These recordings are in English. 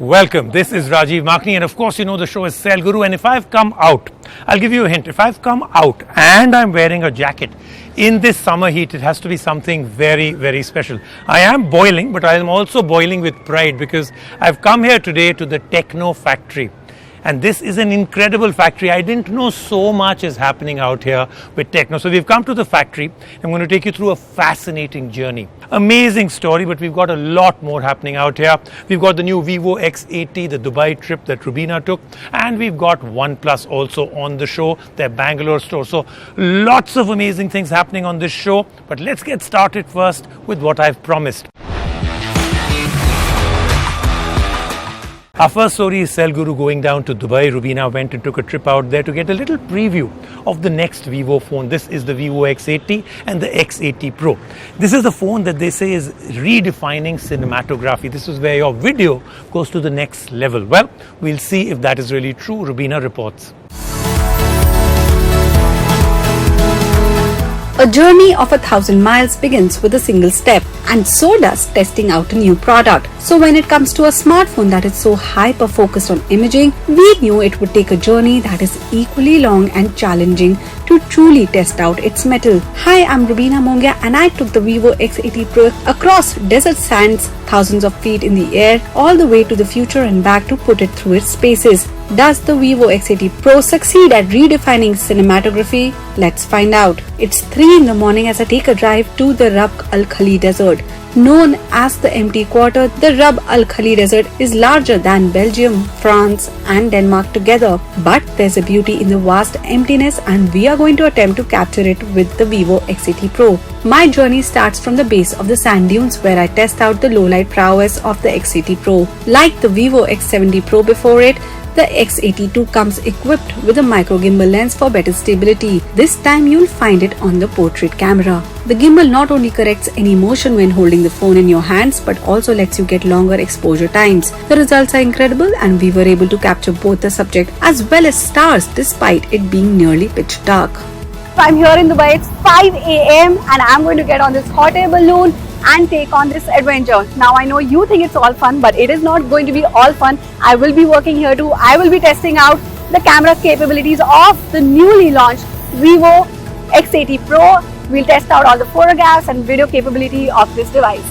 Welcome. This is Rajiv Makni, and of course, you know the show is Sale Guru. And if I've come out, I'll give you a hint. If I've come out and I'm wearing a jacket in this summer heat, it has to be something very, very special. I am boiling, but I am also boiling with pride because I've come here today to the Techno factory. And this is an incredible factory. I didn't know so much is happening out here with Techno. So we've come to the factory. I'm going to take you through a fascinating journey. Amazing story, but we've got a lot more happening out here. We've got the new Vivo X80, the Dubai trip that Roobina took. And we've got OnePlus also on the show, their Bengaluru store. So lots of amazing things happening on this show. But let's get started first with what I've promised. Our first story is Sale Guru going down to Dubai. Roobina went and took a trip out there to get a little preview of the next Vivo phone. This is the Vivo X80 and the X80 Pro. This is the phone that they say is redefining cinematography. This is where your video goes to the next level. Well, we'll see if that is really true. Roobina reports. A journey of 1,000 miles begins with a single step, and so does testing out a new product. So when it comes to a smartphone that is so hyper-focused on imaging, we knew it would take a journey that is equally long and challenging to truly test out its mettle. Hi, I'm Roobina Mongia, and I took the Vivo X80 Pro across desert sands, thousands of feet in the air, all the way to the future and back to put it through its paces. Does the Vivo X80 Pro succeed at redefining cinematography? Let's find out. It's 3 in the morning as I take a drive to the Rub Al Khali Desert. Known as the empty quarter, the Rub Al Khali Desert is larger than Belgium, France and Denmark together. But there's a beauty in the vast emptiness, and we are going to attempt to capture it with the Vivo X80 Pro. My journey starts from the base of the sand dunes where I test out the low-light prowess of the X80 Pro. Like the Vivo X70 Pro before it, the X82 comes equipped with a micro gimbal lens for better stability. This time you'll find it on the portrait camera. The gimbal not only corrects any motion when holding the phone in your hands, but also lets you get longer exposure times. The results are incredible, and we were able to capture both the subject as well as stars despite it being nearly pitch dark. I'm here in Dubai. It's 5 a.m. and I'm going to get on this hot air balloon and take on this adventure. Now I know you think it's all fun, but it is not going to be all fun. I will be working here too. I will be testing out the camera capabilities of the newly launched Vivo X80 Pro. We'll test out all the photographs and video capability of this device.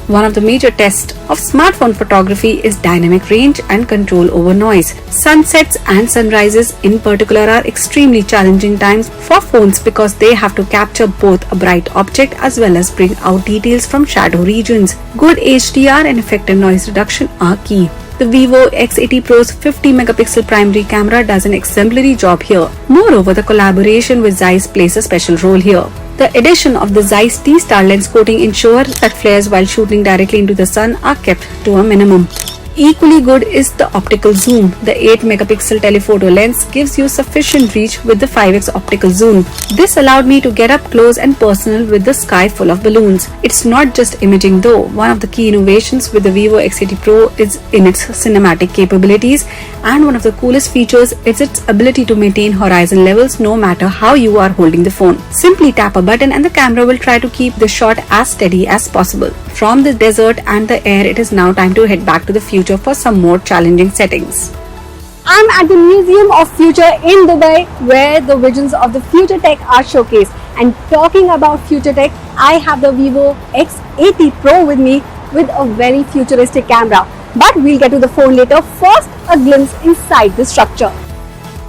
One of the major tests of smartphone photography is dynamic range and control over noise. Sunsets and sunrises in particular are extremely challenging times for phones because they have to capture both a bright object as well as bring out details from shadow regions. Good HDR and effective noise reduction are key. The Vivo X80 Pro's 50 megapixel primary camera does an exemplary job here. Moreover, the collaboration with Zeiss plays a special role here. The addition of the Zeiss T-Star lens coating ensures that flares while shooting directly into the sun are kept to a minimum. Equally good is the optical zoom. The 8 megapixel telephoto lens gives you sufficient reach with the 5x optical zoom. This allowed me to get up close and personal with the sky full of balloons. It's not just imaging though. One of the key innovations with the Vivo X80 Pro is in its cinematic capabilities, and one of the coolest features is its ability to maintain horizon levels no matter how you are holding the phone. Simply tap a button and the camera will try to keep the shot as steady as possible. From the desert and the air, it is now time to head back to the future for some more challenging settings. I'm at the Museum of Future in Dubai, where the visions of the future tech are showcased. And talking about future tech, I have the Vivo X80 Pro with me with a very futuristic camera. But we'll get to the phone later. First, a glimpse inside the structure.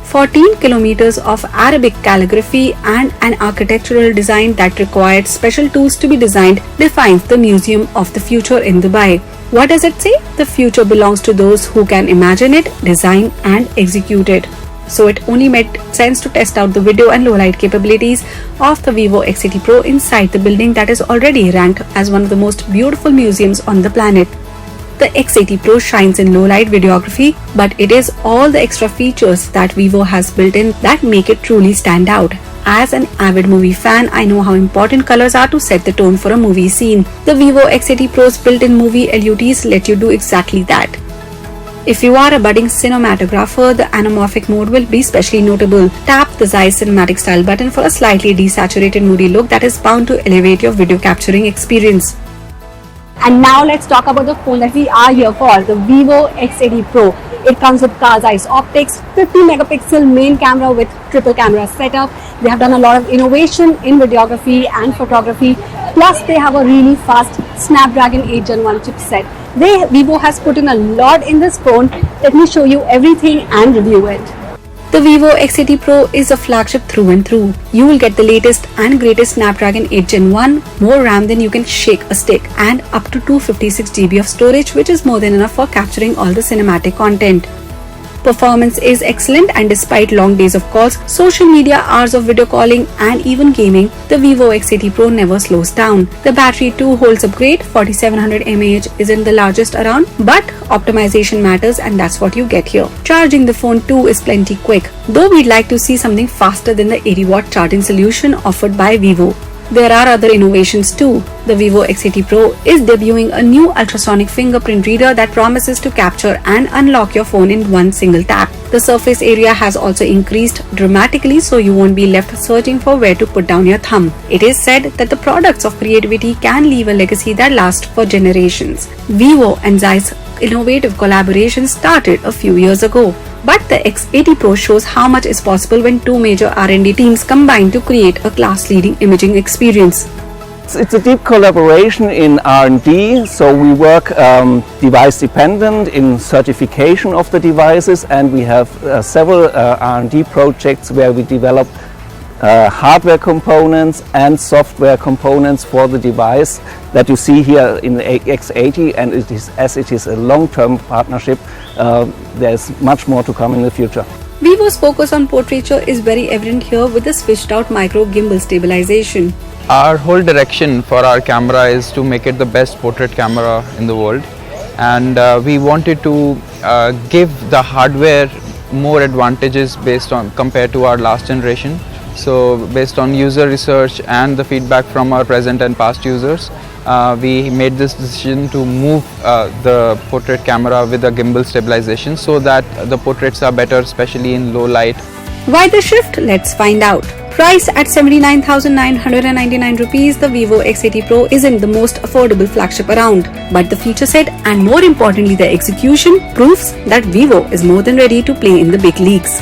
14 kilometers of Arabic calligraphy and an architectural design that required special tools to be designed defines the Museum of the Future in Dubai. What does it say? The future belongs to those who can imagine it, design and execute it. So it only made sense to test out the video and low light capabilities of the Vivo X80 Pro inside the building that is already ranked as one of the most beautiful museums on the planet. The X80 Pro shines in low-light videography, but it is all the extra features that Vivo has built in that make it truly stand out. As an avid movie fan, I know how important colors are to set the tone for a movie scene. The Vivo X80 Pro's built-in movie LUTs let you do exactly that. If you are a budding cinematographer, the anamorphic mode will be especially notable. Tap the Zeiss Cinematic Style button for a slightly desaturated moody look that is bound to elevate your video capturing experience. And now let's talk about the phone that we are here for, the Vivo X80 Pro. It comes with car's eyes optics, 50 megapixel main camera with triple camera setup. They have done a lot of innovation in videography and photography. Plus they have a really fast Snapdragon 8 Gen 1 chipset. Vivo has put in a lot in this phone. Let me show you everything and review it. The Vivo X80 Pro is a flagship through and through. You will get the latest and greatest Snapdragon 8 Gen 1, more RAM than you can shake a stick, and up to 256 GB of storage, which is more than enough for capturing all the cinematic content. Performance is excellent, and despite long days of calls, social media, hours of video calling and even gaming, the Vivo X80 Pro never slows down. The battery too holds up great. 4700 mAh isn't the largest around, but optimization matters, and that's what you get here. Charging the phone too is plenty quick, though we'd like to see something faster than the 80-watt charging solution offered by Vivo. There are other innovations too. The Vivo X80 Pro is debuting a new ultrasonic fingerprint reader that promises to capture and unlock your phone in one single tap. The surface area has also increased dramatically, so you won't be left searching for where to put down your thumb. It is said that the products of creativity can leave a legacy that lasts for generations. Vivo and Zeiss innovative collaboration started a few years ago. But the X80 Pro shows how much is possible when two major R&D teams combine to create a class-leading imaging experience. It's a deep collaboration in R&D, so we work device dependent in certification of the devices, and we have several R&D projects where we develop hardware components and software components for the device that you see here in the X80, and as it is a long-term partnership, there's much more to come in the future. Vivo's focus on portraiture is very evident here with the switched out micro gimbal stabilization. Our whole direction for our camera is to make it the best portrait camera in the world, and we wanted to give the hardware more advantages based on compared to our last generation. So based on user research and the feedback from our present and past users, we made this decision to move the portrait camera with a gimbal stabilization so that the portraits are better, especially in low light. Why the shift? Let's find out. Priced at 79,999 rupees, the Vivo X80 Pro isn't the most affordable flagship around. But the feature set and more importantly the execution proves that Vivo is more than ready to play in the big leagues.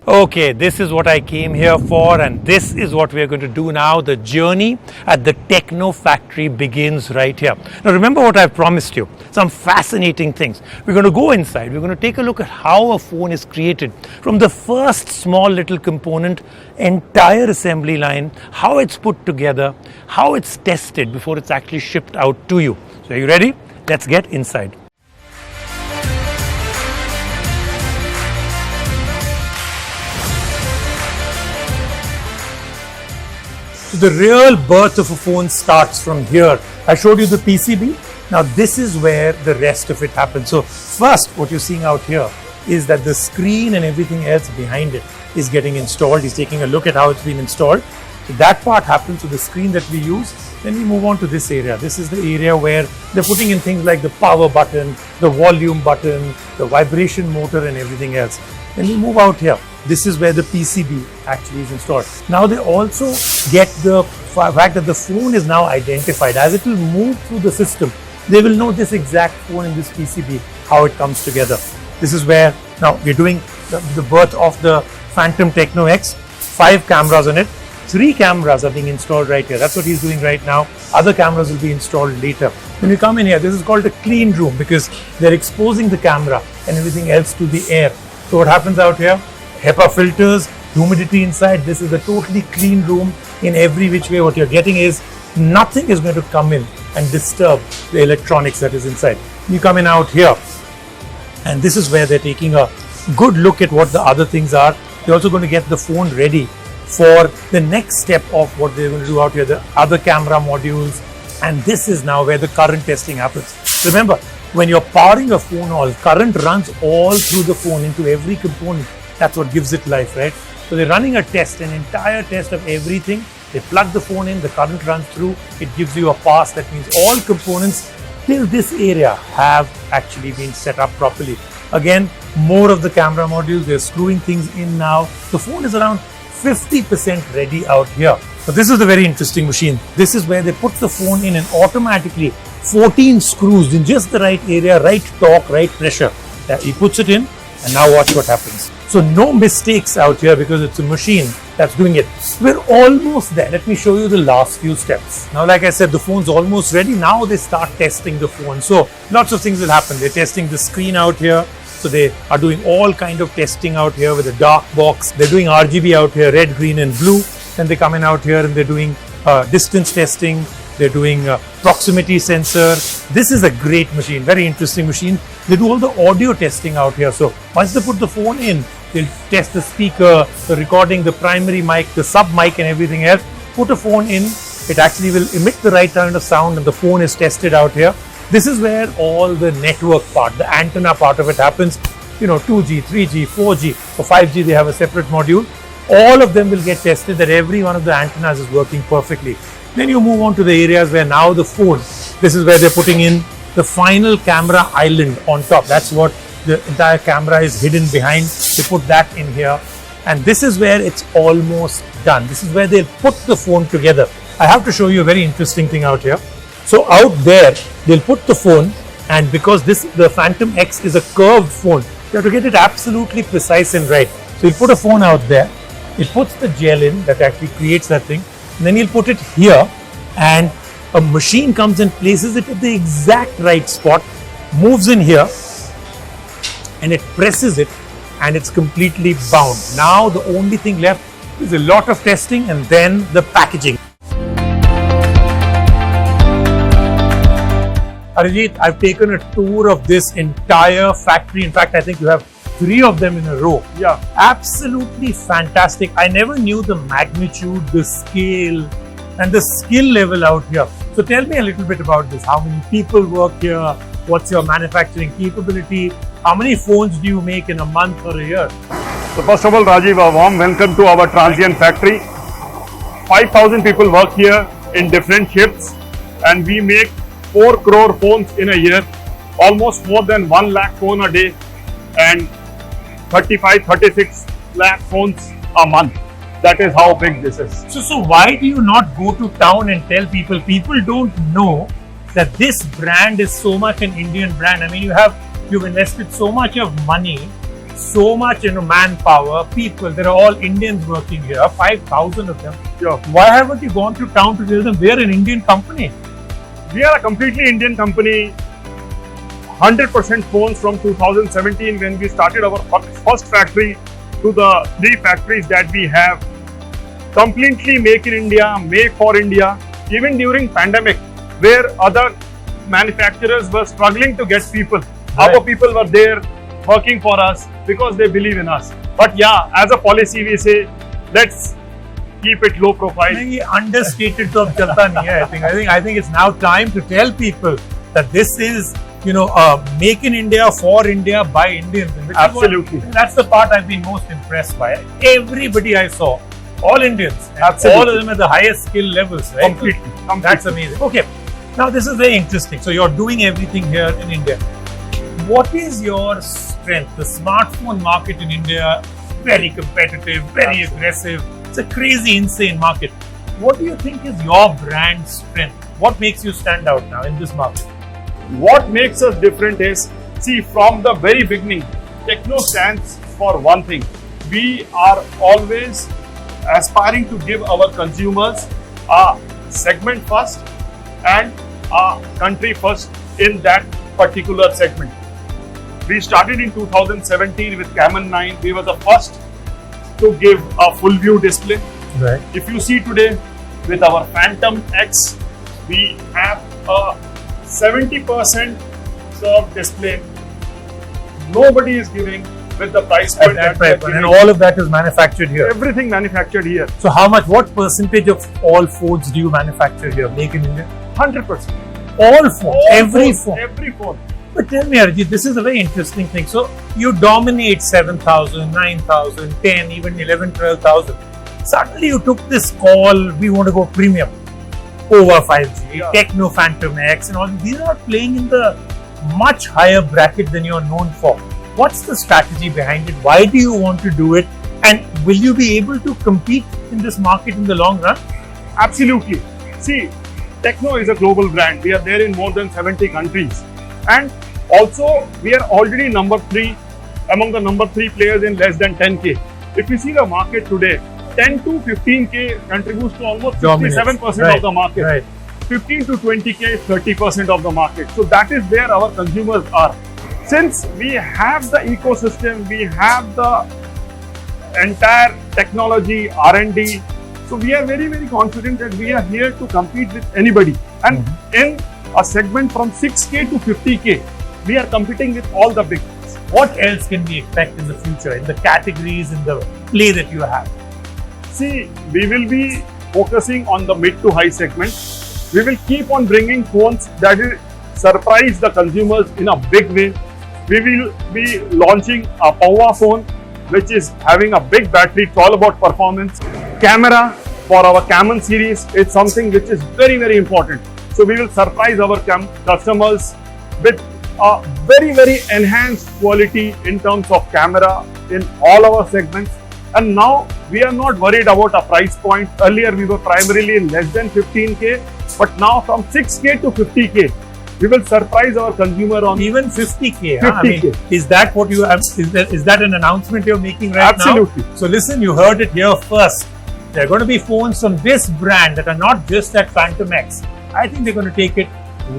Okay, this is what I came here for, and this is what we are going to do now. The journey at the Techno factory begins right here. Now remember what I've promised you, some fascinating things. We're going to go inside, we're going to take a look at how a phone is created from the first small little component, entire assembly line, how it's put together, how it's tested before it's actually shipped out to you. So are you ready? Let's get inside. So the real birth of a phone starts from here. I showed you the PCB. Now this is where the rest of it happens. So first, what you're seeing out here is that the screen and everything else behind it is getting installed. He's taking a look at how it's been installed. So that part happens to the screen that we use. Then we move on to this area. This is the area where they're putting in things like the power button, the volume button, the vibration motor and everything else. Then we move out here. This is where the PCB actually is installed. Now they also get the fact that the phone is now identified. As it will move through the system, they will know this exact phone in this PCB, how it comes together. This is where now we're doing the birth of the Phantom Techno X. 5 cameras on it. 3 cameras are being installed right here. That's what he's doing right now. Other cameras will be installed later. When you come in here, this is called a clean room because they're exposing the camera and everything else to the air. So what happens out here? HEPA filters, humidity inside. This is a totally clean room in every which way. What you're getting is nothing is going to come in and disturb the electronics that is inside. You come in out here, and this is where they're taking a good look at what the other things are. They're also going to get the phone ready for the next step of what they're going to do out here, the other camera modules, and this is now where the current testing happens. Remember, when you're powering a phone, all current runs all through the phone into every component. That's what gives it life, right? So they're running a test, an entire test of everything They plug the phone in, the current runs through, it gives you a pass. That means all components till this area have actually been set up properly. Again, more of the camera modules, they're screwing things in now. The phone is around 50% ready out here. So this is a very interesting machine. This is where they put the phone in and automatically 14 screws in just the right area, right torque, right pressure. He puts it in and now watch what happens. So no mistakes out here because it's a machine that's doing it. We're almost there. Let me show you the last few steps. Now, like I said, the phone's almost ready. Now they start testing the phone. So lots of things will happen. They're testing the screen out here. So they are doing all kind of testing out here with a dark box. They're doing RGB out here, red, green and blue. Then they come in out here and they're doing distance testing. They're doing proximity sensor. This is a great machine, very interesting machine. They do all the audio testing out here. So once they put the phone in, they'll test the speaker, the recording, the primary mic, the sub mic and everything else. Put a phone in, it actually will emit the right kind of sound and the phone is tested out here. This is where all the network part, the antenna part of it happens. 2G, 3G, 4G, for 5G they have a separate module. All of them will get tested that every one of the antennas is working perfectly. Then you move on to the areas where now the phone, this is where they're putting in the final camera island on top. That's what the entire camera is hidden behind. They put that in here. And this is where it's almost done. This is where they'll put the phone together. I have to show you a very interesting thing out here. So out there, they'll put the phone, and because the Phantom X is a curved phone, you have to get it absolutely precise and right. So you'll put a phone out there. It puts the gel in that actually creates that thing. And then you'll put it here and a machine comes and places it at the exact right spot, moves in here and it presses it and it's completely bound. Now the only thing left is a lot of testing and then the packaging. Arijit, I've taken a tour of this entire factory. In fact, I think you have 3 of them in a row. Yeah. Absolutely fantastic. I never knew the magnitude, the scale and the skill level out here. So tell me a little bit about this. How many people work here? What's your manufacturing capability? How many phones do you make in a month or a year? So first of all, Rajiv, a warm welcome to our transient factory. 5,000 people work here in different shifts and we make 4 crore phones in a year, almost more than 1 lakh phone a day and 36 lakh phones a month. That is how big this is. So why do you not go to town and tell people? People don't know that this brand is so much an Indian brand. I mean, you've invested so much of money, so much manpower, people. There are all Indians working here, 5,000 of them. Yeah. Why haven't you gone to town to tell them we're an Indian company? We are a completely Indian company. 100% phones from 2017 when we started our first factory to the 3 factories that we have. Completely make in India, make for India. Even during pandemic, where other manufacturers were struggling to get people, right. Our people were there working for us because they believe in us. But yeah, as a policy we say, let's keep it low profile. Understated to ab chalta nahi hai. I think it's now time to tell people that this is make in India, for India, by Indians. Absolutely. That's the part I've been most impressed by. Everybody I saw, all Indians. Absolutely. All of them at the highest skill levels, right? Completely. That's amazing. Okay, now this is very interesting. So you're doing everything here in India. What is your strength? The smartphone market in India, very competitive, very aggressive. It's a crazy, insane market. What do you think is your brand strength? What makes you stand out now in this market? What makes us different is, see, from the very beginning, Techno stands for one thing. We are always aspiring to give our consumers a segment first and a country first in that particular segment. We started in 2017 with Camon 9. We were the first to give a full view display. Right. If you see today with our Phantom X, we have a 70% curved display. Nobody is giving with the price point that we are giving. And all of that is manufactured here. Everything manufactured here. So what percentage of all phones do you manufacture here, make in India? 100%. All phones, every phone. Every phone. But tell me, Arijit, this is a very interesting thing. So you dominate 7,000, 9,000, 10, even 11, 12,000. Suddenly you took this call, we want to go premium over 5G, Techno Phantom X and all. These are playing in the much higher bracket than you're known for. What's the strategy behind it? Why do you want to do it? And will you be able to compete in this market in the long run? Absolutely. See, Techno is a global brand. We are there in more than 70 countries. And also, we are already number 3 among the number 3 players in less than 10K. If you see the market today, 10 to 15K contributes to almost 57% of the market. Right. 15 to 20K is 30% of the market. So that is where our consumers are. Since we have the ecosystem, we have the entire technology, R&D, so we are very, very confident that we are here to compete with anybody. And in a segment from 6K to 50K, we are competing with all the big ones. What else can we expect in the future, in the categories, in the play that you have? See, we will be focusing on the mid to high segment. We will keep on bringing phones that will surprise the consumers in a big way. We will be launching a Powerhouse phone, which is having a big battery. It's all about performance. Camera for our Camon series is something which is very, very important. So we will surprise our customers with a very, very enhanced quality in terms of camera in all our segments. And now we are not worried about a price point. Earlier we were primarily in less than 15K, but now from 6K to 50K, we will surprise our consumer on even 50K. 50K. I mean, is that what you have? Is that an announcement you're making right Absolutely. now? So listen, you heard it here first. There are going to be phones from this brand that are not just that Phantom X. I think they're going to take it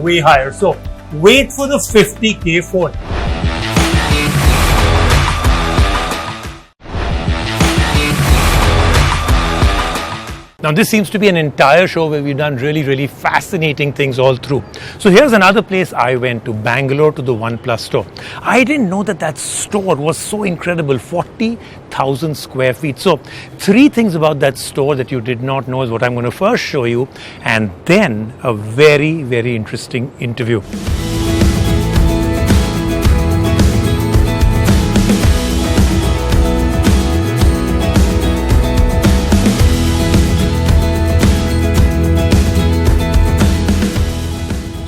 way higher. So wait for the 50K phone. Now this seems to be an entire show where we've done really, really fascinating things all through. So here's another place I went to, Bengaluru, to the OnePlus store. I didn't know that that store was so incredible, 40,000 square feet. So 3 things about that store that you did not know is what I'm going to first show you, and then a very, very interesting interview.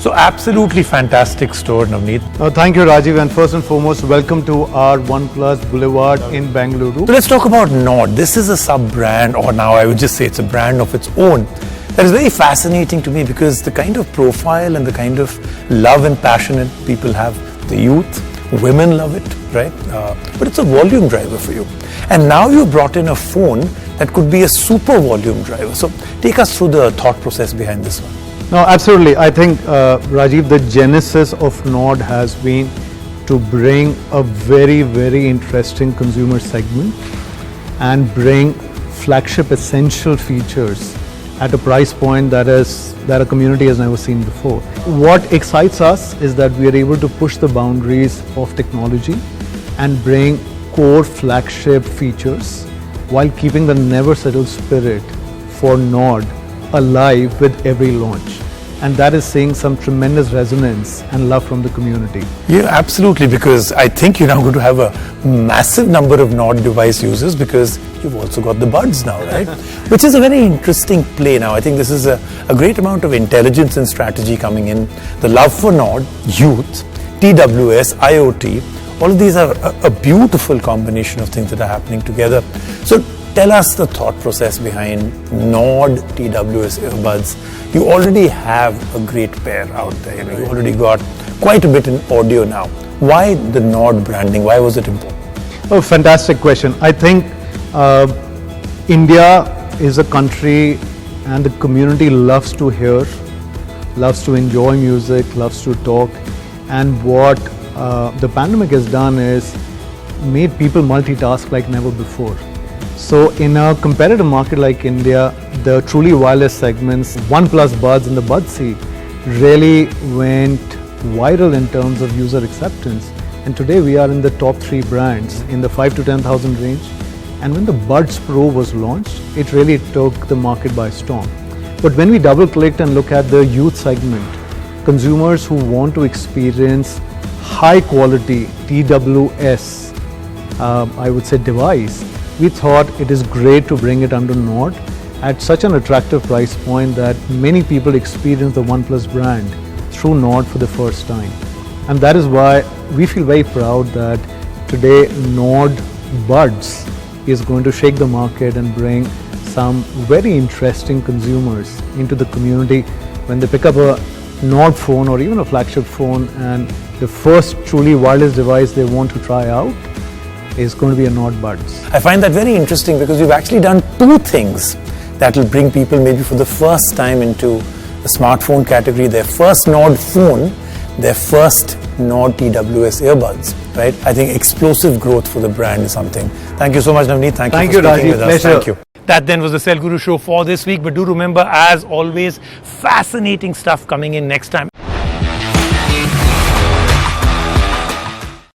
So absolutely fantastic store, Navneet. Thank you, Rajiv, and first and foremost, welcome to our OnePlus Boulevard in Bengaluru. So let's talk about Nord. This is a sub-brand, or now I would just say it's a brand of its own. That is very fascinating to me because the kind of profile and the kind of love and passion that people have, the youth, women love it, right? But it's a volume driver for you. And now you brought in a phone that could be a super volume driver. So take us through the thought process behind this one. No, absolutely. I think, Rajiv, the genesis of Nord has been to bring a very, very interesting consumer segment and bring flagship essential features at a price point that a community has never seen before. What excites us is that we are able to push the boundaries of technology and bring core flagship features while keeping the never settle spirit for Nord alive with every launch. And that is seeing some tremendous resonance and love from the community. Yeah, absolutely, because I think you're now going to have a massive number of Nord device users because you've also got the buds now, right? Which is a very interesting play now. I think this is a great amount of intelligence and strategy coming in. The love for Nord, youth, TWS, IoT, all of these are a beautiful combination of things that are happening together. So tell us the thought process behind Nord TWS earbuds. You already have a great pair out there. You already got quite a bit in audio now. Why the Nord branding? Why was it important? Oh, fantastic question. I think India is a country and the community loves to hear, loves to enjoy music, loves to talk. And what the pandemic has done is made people multitask like never before. So in a competitive market like India, the truly wireless segments, OnePlus Buds and the Buds C really went viral in terms of user acceptance. And today we are in the top 3 brands in the 5 to 10,000 range. And when the Buds Pro was launched, it really took the market by storm. But when we double clicked and look at the youth segment, consumers who want to experience high quality TWS, I would say device, we thought it is great to bring it under Nord at such an attractive price point that many people experience the OnePlus brand through Nord for the first time. And that is why we feel very proud that today Nord Buds is going to shake the market and bring some very interesting consumers into the community when they pick up a Nord phone or even a flagship phone, and the first truly wireless device they want to try out is going to be a Nord Buds. I find that very interesting because you've actually done two things that will bring people maybe for the first time into the smartphone category, their first Nord phone, their first Nord TWS earbuds, right? I think explosive growth for the brand is something. Thank you so much, Navneet. Thank you for speaking with us. Thank you. That then was the Cell Guru show for this week. But do remember, as always, fascinating stuff coming in next time.